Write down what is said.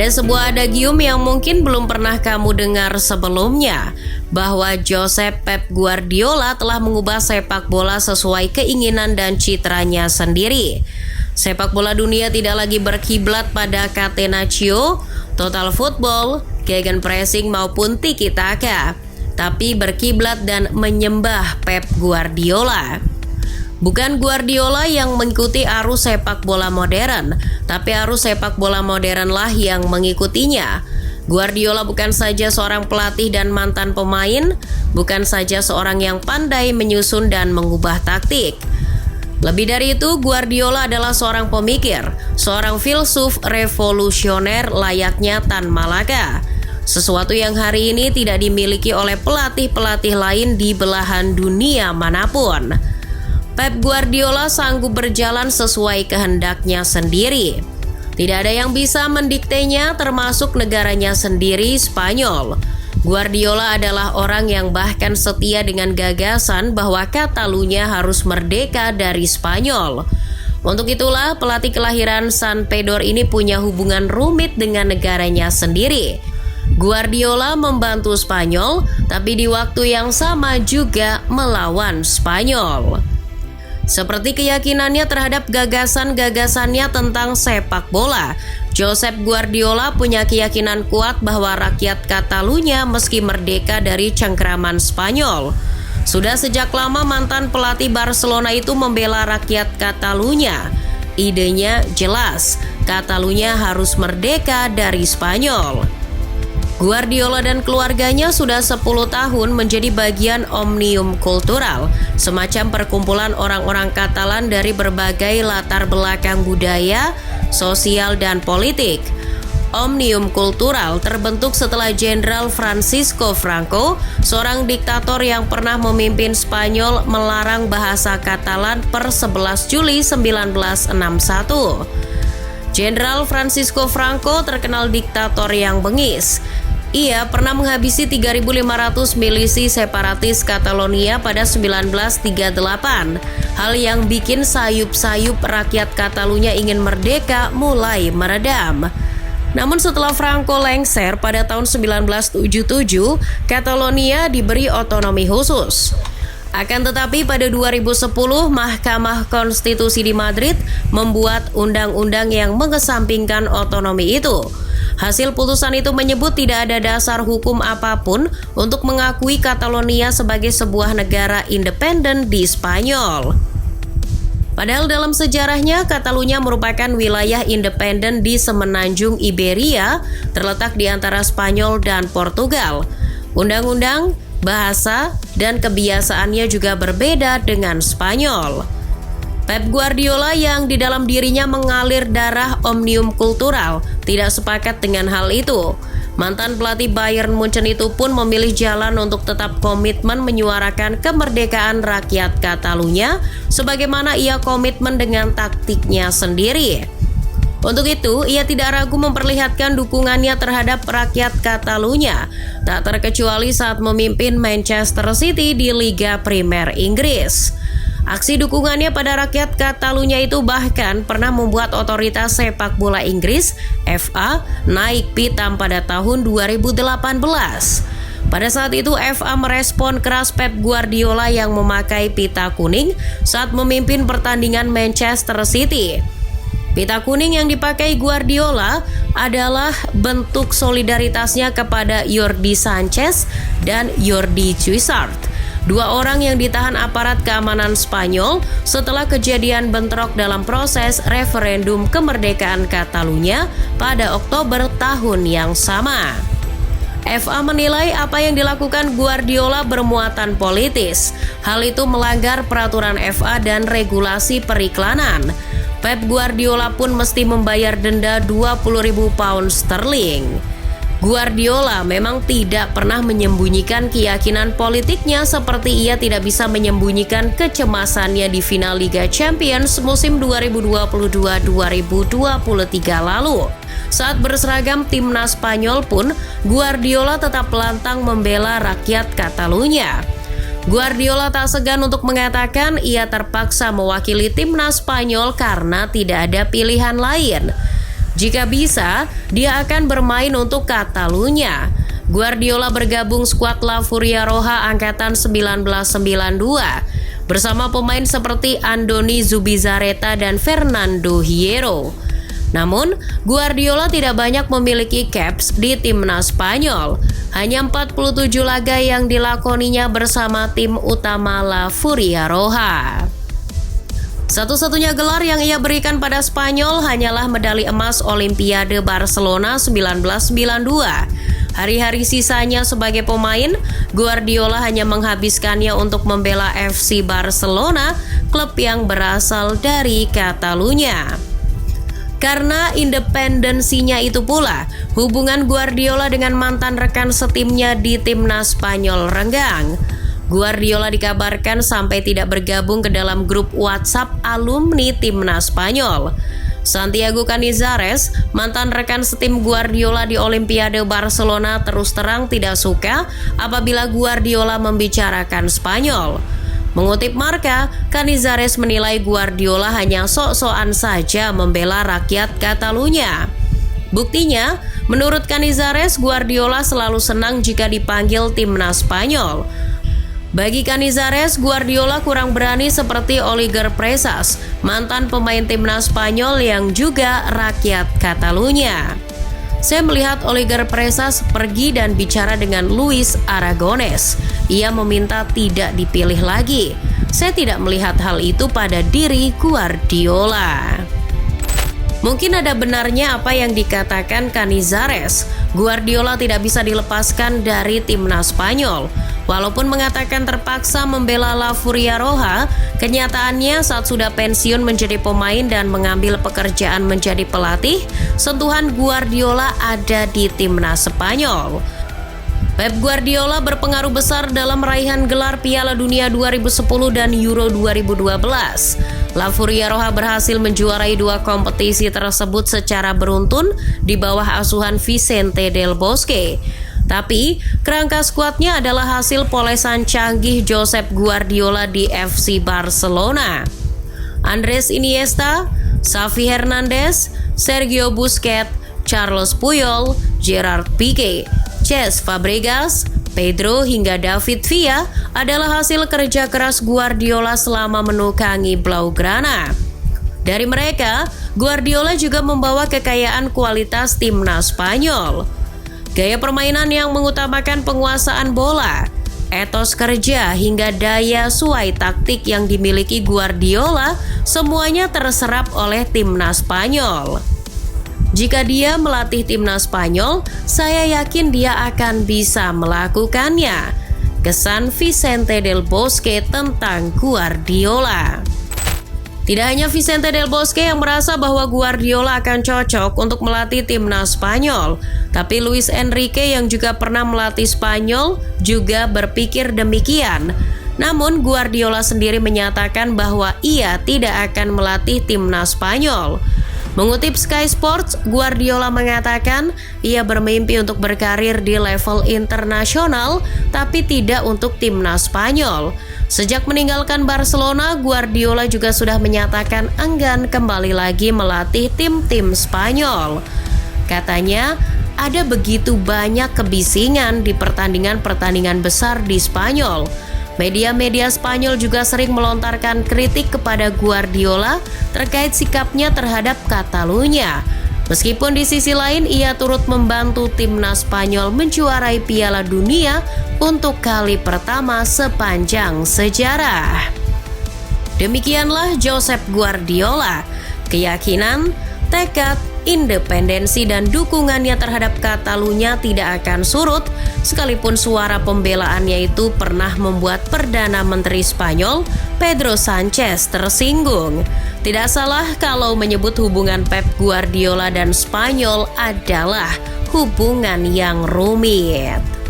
Ada sebuah adagium yang mungkin belum pernah kamu dengar sebelumnya, bahwa Josep Pep Guardiola telah mengubah sepak bola sesuai keinginan dan citranya sendiri. Sepak bola dunia tidak lagi berkiblat pada catenaccio, total football, gegenpressing maupun tiki-taka, tapi berkiblat dan menyembah Pep Guardiola. Bukan Guardiola yang mengikuti arus sepak bola modern, tapi arus sepak bola modernlah yang mengikutinya. Guardiola bukan saja seorang pelatih dan mantan pemain, bukan saja seorang yang pandai menyusun dan mengubah taktik. Lebih dari itu, Guardiola adalah seorang pemikir, seorang filsuf revolusioner layaknya Tan Malaka. Sesuatu yang hari ini tidak dimiliki oleh pelatih-pelatih lain di belahan dunia manapun. Pep Guardiola sanggup berjalan sesuai kehendaknya sendiri. Tidak ada yang bisa mendiktenya, termasuk negaranya sendiri, Spanyol. Guardiola adalah orang yang bahkan setia dengan gagasan bahwa Catalunya harus merdeka dari Spanyol. Untuk itulah pelatih kelahiran San Pedro ini punya hubungan rumit dengan negaranya sendiri. Guardiola membantu Spanyol, tapi di waktu yang sama juga melawan Spanyol. Seperti keyakinannya terhadap gagasan-gagasannya tentang sepak bola, Josep Guardiola punya keyakinan kuat bahwa rakyat Catalunya meski merdeka dari cengkraman Spanyol. Sudah sejak lama mantan pelatih Barcelona itu membela rakyat Catalunya. Idenya jelas, Catalunya harus merdeka dari Spanyol. Guardiola dan keluarganya sudah 10 tahun menjadi bagian Omnium Cultural, semacam perkumpulan orang-orang Katalan dari berbagai latar belakang budaya, sosial, dan politik. Omnium Cultural terbentuk setelah Jenderal Francisco Franco, seorang diktator yang pernah memimpin Spanyol, melarang bahasa Katalan per 11 Juli 1961. Jenderal Francisco Franco terkenal diktator yang bengis. Ia pernah menghabisi 3.500 milisi separatis Catalonia pada 1938, hal yang bikin sayup-sayup rakyat Catalunya ingin merdeka mulai meredam. Namun setelah Franco lengser pada tahun 1977, Catalonia diberi otonomi khusus. Akan tetapi pada 2010, Mahkamah Konstitusi di Madrid membuat undang-undang yang mengesampingkan otonomi itu. Hasil putusan itu menyebut tidak ada dasar hukum apapun untuk mengakui Catalonia sebagai sebuah negara independen di Spanyol. Padahal dalam sejarahnya, Catalunya merupakan wilayah independen di semenanjung Iberia, terletak di antara Spanyol dan Portugal. Undang-undang, bahasa, dan kebiasaannya juga berbeda dengan Spanyol. Pep Guardiola yang di dalam dirinya mengalir darah Omnium Cultural tidak sepakat dengan hal itu. Mantan pelatih Bayern Munchen itu pun memilih jalan untuk tetap komitmen menyuarakan kemerdekaan rakyat Catalunya, sebagaimana ia komitmen dengan taktiknya sendiri. Untuk itu, ia tidak ragu memperlihatkan dukungannya terhadap rakyat Catalunya, tak terkecuali saat memimpin Manchester City di Liga Primer Inggris. Aksi dukungannya pada rakyat Catalunya itu bahkan pernah membuat otoritas sepak bola Inggris, FA, naik pitam pada tahun 2018. Pada saat itu FA merespon keras Pep Guardiola yang memakai pita kuning saat memimpin pertandingan Manchester City. Pita kuning yang dipakai Guardiola adalah bentuk solidaritasnya kepada Jordi Sanchez dan Jordi Cuixart, dua orang yang ditahan aparat keamanan Spanyol setelah kejadian bentrok dalam proses referendum kemerdekaan Catalunya pada Oktober tahun yang sama. FA menilai apa yang dilakukan Guardiola bermuatan politis. Hal itu melanggar peraturan FA dan regulasi periklanan. Pep Guardiola pun mesti membayar denda 20.000 pound sterling. Guardiola memang tidak pernah menyembunyikan keyakinan politiknya, seperti ia tidak bisa menyembunyikan kecemasannya di final Liga Champions musim 2022-2023 lalu. Saat berseragam timnas Spanyol pun, Guardiola tetap lantang membela rakyat Catalunya. Guardiola tak segan untuk mengatakan ia terpaksa mewakili timnas Spanyol karena tidak ada pilihan lain. Jika bisa, dia akan bermain untuk Catalunya. Guardiola bergabung skuad La Furia Roja angkatan 1992 bersama pemain seperti Andoni Zubizarreta dan Fernando Hierro. Namun, Guardiola tidak banyak memiliki caps di timnas Spanyol. Hanya 47 laga yang dilakoninya bersama tim utama La Furia Roja. Satu-satunya gelar yang ia berikan pada Spanyol hanyalah medali emas Olimpiade Barcelona 1992. Hari-hari sisanya sebagai pemain, Guardiola hanya menghabiskannya untuk membela FC Barcelona, klub yang berasal dari Catalunya. Karena independensinya itu pula, hubungan Guardiola dengan mantan rekan setimnya di timnas Spanyol renggang. Guardiola dikabarkan sampai tidak bergabung ke dalam grup WhatsApp alumni timnas Spanyol. Santiago Canizares, mantan rekan setim Guardiola di Olimpiade Barcelona, terus terang tidak suka apabila Guardiola membicarakan Spanyol. Mengutip Marca, Canizares menilai Guardiola hanya sok-sokan saja membela rakyat Catalunya. Buktinya, menurut Canizares, Guardiola selalu senang jika dipanggil timnas Spanyol. Bagi Canizares, Guardiola kurang berani seperti Oliver Presas, mantan pemain timnas Spanyol yang juga rakyat Catalunya. Saya melihat Oliver Presas pergi dan bicara dengan Luis Aragonés. Ia meminta tidak dipilih lagi. Saya tidak melihat hal itu pada diri Guardiola. Mungkin ada benarnya apa yang dikatakan Canizares. Guardiola tidak bisa dilepaskan dari timnas Spanyol. Walaupun mengatakan terpaksa membela La Furia Roja, kenyataannya saat sudah pensiun menjadi pemain dan mengambil pekerjaan menjadi pelatih, sentuhan Guardiola ada di timnas Spanyol. Pep Guardiola berpengaruh besar dalam raihan gelar Piala Dunia 2010 dan Euro 2012. La Furia Roja berhasil menjuarai dua kompetisi tersebut secara beruntun di bawah asuhan Vicente del Bosque. Tapi, kerangka skuadnya adalah hasil polesan canggih Josep Guardiola di FC Barcelona. Andres Iniesta, Xavi Hernandez, Sergio Busquets, Carlos Puyol, Gerard Piqué, Cesc Fabregas, Pedro hingga David Villa adalah hasil kerja keras Guardiola selama menukangi Blaugrana. Dari mereka, Guardiola juga membawa kekayaan kualitas timnas Spanyol. Gaya permainan yang mengutamakan penguasaan bola, etos kerja hingga daya suai taktik yang dimiliki Guardiola semuanya terserap oleh timnas Spanyol. Jika dia melatih timnas Spanyol, saya yakin dia akan bisa melakukannya. Kesan Vicente del Bosque tentang Guardiola. Tidak hanya Vicente del Bosque yang merasa bahwa Guardiola akan cocok untuk melatih timnas Spanyol, tapi Luis Enrique yang juga pernah melatih Spanyol juga berpikir demikian. Namun Guardiola sendiri menyatakan bahwa ia tidak akan melatih timnas Spanyol. Mengutip Sky Sports, Guardiola mengatakan ia bermimpi untuk berkarir di level internasional, tapi tidak untuk timnas Spanyol. Sejak meninggalkan Barcelona, Guardiola juga sudah menyatakan enggan kembali lagi melatih tim-tim Spanyol. Katanya, ada begitu banyak kebisingan di pertandingan-pertandingan besar di Spanyol. Media-media Spanyol juga sering melontarkan kritik kepada Guardiola terkait sikapnya terhadap Catalunya. Meskipun di sisi lain ia turut membantu timnas Spanyol menjuarai Piala Dunia untuk kali pertama sepanjang sejarah. Demikianlah Josep Guardiola, keyakinan, tekad, independensi dan dukungannya terhadap Catalunya tidak akan surut sekalipun suara pembelaannya itu pernah membuat Perdana Menteri Spanyol Pedro Sanchez tersinggung. Tidak salah kalau menyebut hubungan Pep Guardiola dan Spanyol adalah hubungan yang rumit.